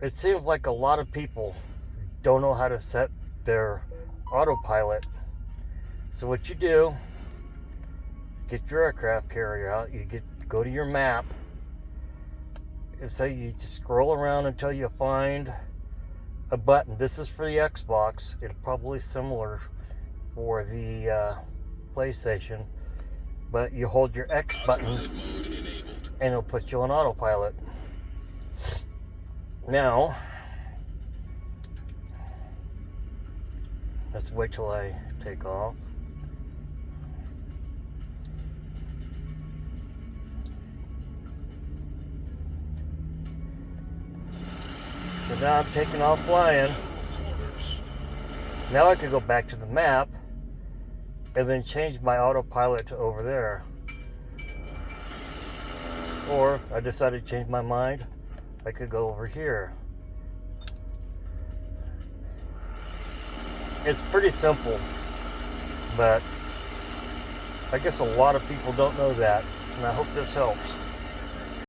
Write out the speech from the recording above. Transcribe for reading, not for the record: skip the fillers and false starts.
It seems like a lot of people don't know how to set their autopilot. So what you do, get your aircraft carrier out, go to your map, and so you just scroll around until you find a button. This is for the Xbox. It's probably similar for the PlayStation, but you hold your X button and it'll put you on autopilot. Now, let's wait till I take off. So now I'm taking off flying. Now I could go back to the map and then change my autopilot to over there. Or if I decided to change my mind, I could go over here. It's pretty simple, but I guess a lot of people don't know that, and I hope this helps.